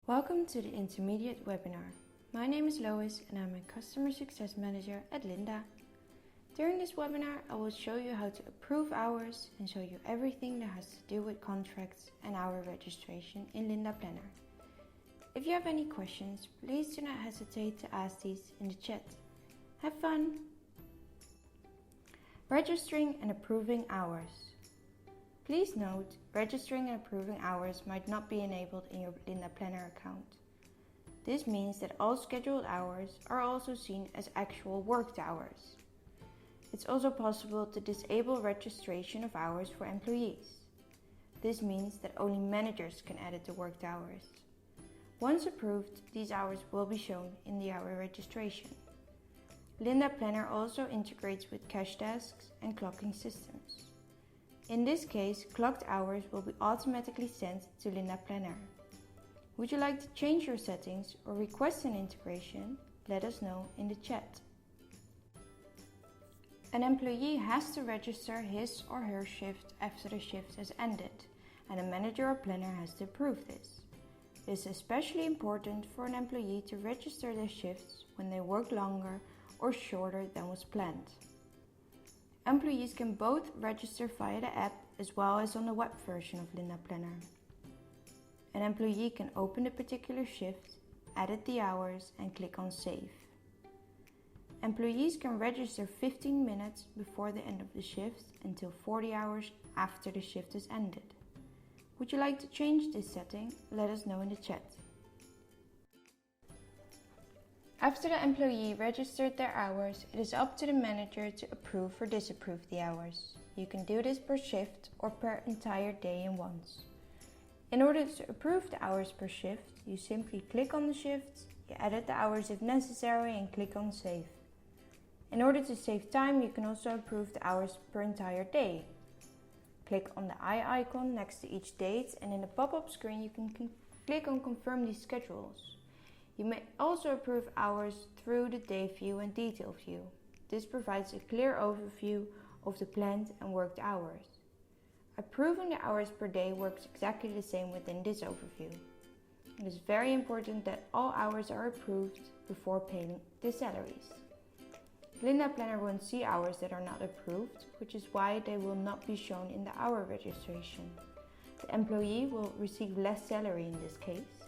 Welcome to the Intermediate webinar. My name is Lois and I'm a Customer Success Manager at L1NDA. During this webinar, I will show you how to approve hours and show you everything that has to do with contracts and hour registration in L1NDA Planner. If you have any questions, please do not hesitate to ask these in the chat. Have fun! Registering and approving hours. Please note, registering and approving hours might not be enabled in your L1NDA Planner account. This means that all scheduled hours are also seen as actual worked hours. It's also possible to disable registration of hours for employees. This means that only managers can edit the worked hours. Once approved, these hours will be shown in the hour registration. L1NDA Planner also integrates with cash desks and clocking systems. In this case, clocked hours will be automatically sent to L1NDA Planner. Would you like to change your settings or request an integration? Let us know in the chat. An employee has to register his or her shift after the shift has ended, and a manager or planner has to approve this. It is especially important for an employee to register their shifts when they work longer or shorter than was planned. Employees can both register via the app as well as on the web version of L1NDA Planner. An employee can open the particular shift, edit the hours and click on Save. Employees can register 15 minutes before the end of the shift until 40 hours after the shift is ended. Would you like to change this setting? Let us know in the chat. After the employee registered their hours, it is up to the manager to approve or disapprove the hours. You can do this per shift or per entire day in once. In order to approve the hours per shift, you simply click on the shift, you edit the hours if necessary and click on Save. In order to save time, you can also approve the hours per entire day. Click on the eye icon next to each date and in the pop-up screen you can click on Confirm these schedules. You may also approve hours through the day view and detail view. This provides a clear overview of the planned and worked hours. Approving the hours per day works exactly the same within this overview. It is very important that all hours are approved before paying the salaries. L1NDA Planner won't see hours that are not approved, which is why they will not be shown in the hour registration. The employee will receive less salary in this case.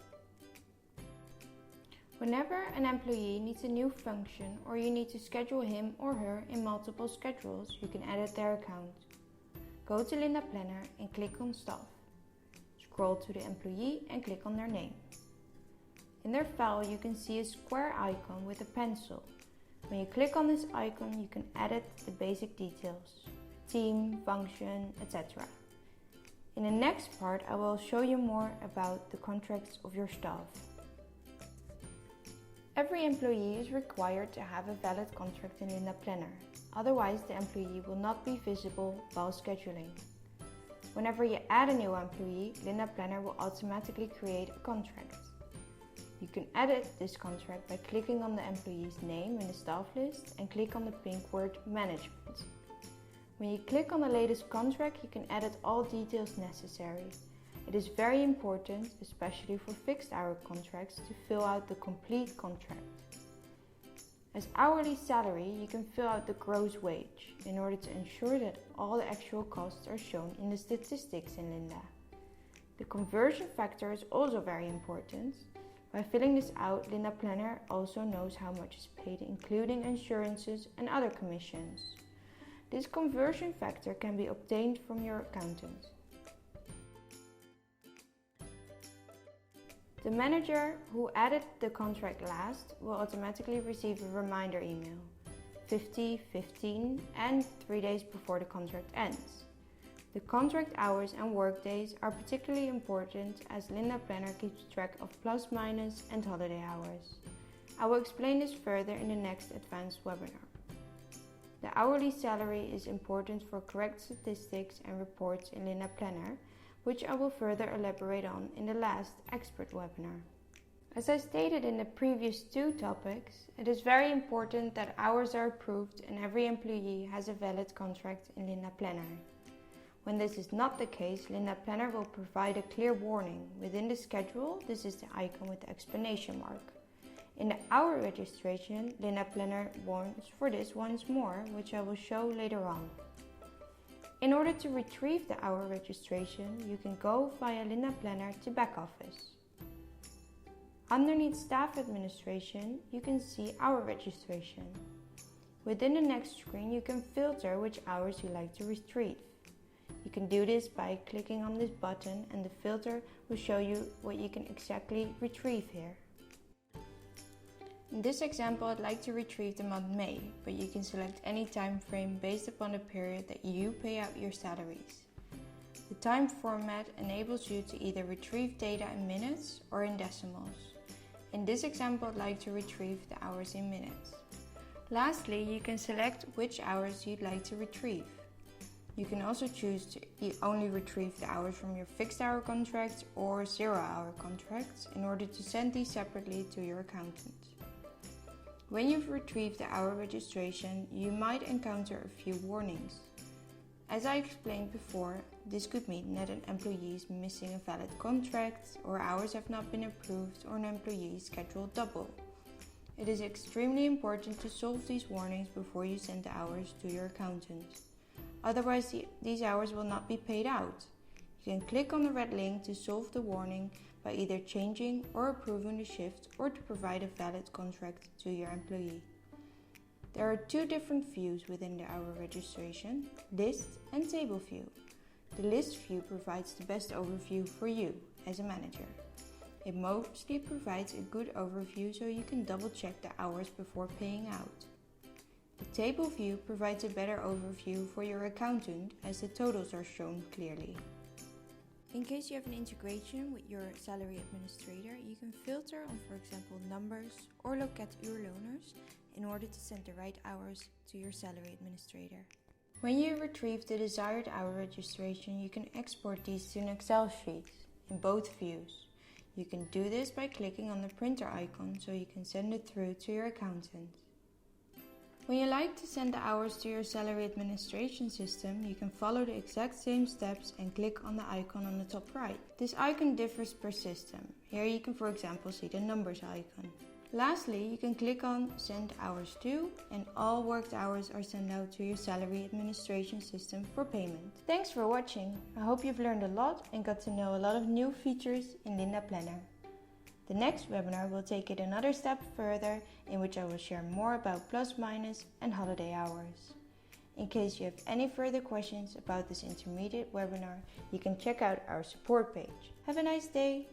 Whenever an employee needs a new function or you need to schedule him or her in multiple schedules, you can edit their account. Go to L1NDA Planner and click on Staff. Scroll to the employee and click on their name. In their file you can see a square icon with a pencil. When you click on this icon you can edit the basic details, team, function, etc. In the next part I will show you more about the contracts of your staff. Every employee is required to have a valid contract in L1NDA Planner, otherwise the employee will not be visible while scheduling. Whenever you add a new employee, L1NDA Planner will automatically create a contract. You can edit this contract by clicking on the employee's name in the staff list and click on the pink word Management. When you click on the latest contract, you can edit all details necessary. It is very important, especially for fixed hour contracts, to fill out the complete contract. As hourly salary, you can fill out the gross wage in order to ensure that all the actual costs are shown in the statistics in L1NDA. The conversion factor is also very important. By filling this out, L1NDA Planner also knows how much is paid, including insurances and other commissions. This conversion factor can be obtained from your accountant. The manager who added the contract last will automatically receive a reminder email, 50, 15 and 3 days before the contract ends. The contract hours and work days are particularly important as L1NDA Planner keeps track of plus, minus and holiday hours. I will explain this further in the next advanced webinar. The hourly salary is important for correct statistics and reports in L1NDA Planner, which I will further elaborate on in the last expert webinar. As I stated in the previous two topics, it is very important that hours are approved and every employee has a valid contract in L1NDA Planner. When this is not the case, L1NDA Planner will provide a clear warning. Within the schedule, this is the icon with the exclamation mark. In the hour registration, L1NDA Planner warns for this once more, which I will show later on. In order to retrieve the hour registration, you can go via L1NDA Planner to back office. Underneath Staff Administration, you can see Hour Registration. Within the next screen, you can filter which hours you like to retrieve. You can do this by clicking on this button and the filter will show you what you can exactly retrieve here. In this example, I'd like to retrieve the month May, but you can select any time frame based upon the period that you pay out your salaries. The time format enables you to either retrieve data in minutes or in decimals. In this example, I'd like to retrieve the hours in minutes. Lastly, you can select which hours you'd like to retrieve. You can also choose to only retrieve the hours from your fixed hour contracts or 0-hour contracts in order to send these separately to your accountant. When you've retrieved the hour registration, you might encounter a few warnings. As I explained before, this could mean that an employee is missing a valid contract, or hours have not been approved, or an employee is scheduled double. It is extremely important to solve these warnings before you send the hours to your accountant. Otherwise, these hours will not be paid out. You can click on the red link to solve the warning by either changing or approving the shift or to provide a valid contract to your employee. There are two different views within the hour registration, list and table view. The list view provides the best overview for you as a manager. It mostly provides a good overview so you can double check the hours before paying out. The table view provides a better overview for your accountant as the totals are shown clearly. In case you have an integration with your salary administrator, you can filter on, for example, numbers or look at uurloners in order to send the right hours to your salary administrator. When you retrieve the desired hour registration, you can export these to an Excel sheet in both views. You can do this by clicking on the printer icon so you can send it through to your accountant. When you like to send the hours to your salary administration system, you can follow the exact same steps and click on the icon on the top right. This icon differs per system. Here you can, for example, see the numbers icon. Lastly, you can click on Send Hours To, and all worked hours are sent out to your salary administration system for payment. Thanks for watching. I hope you've learned a lot and got to know a lot of new features in L1NDA Planner. The next webinar will take it another step further, in which I will share more about plus, minus and holiday hours. In case you have any further questions about this intermediate webinar, you can check out our support page. Have a nice day!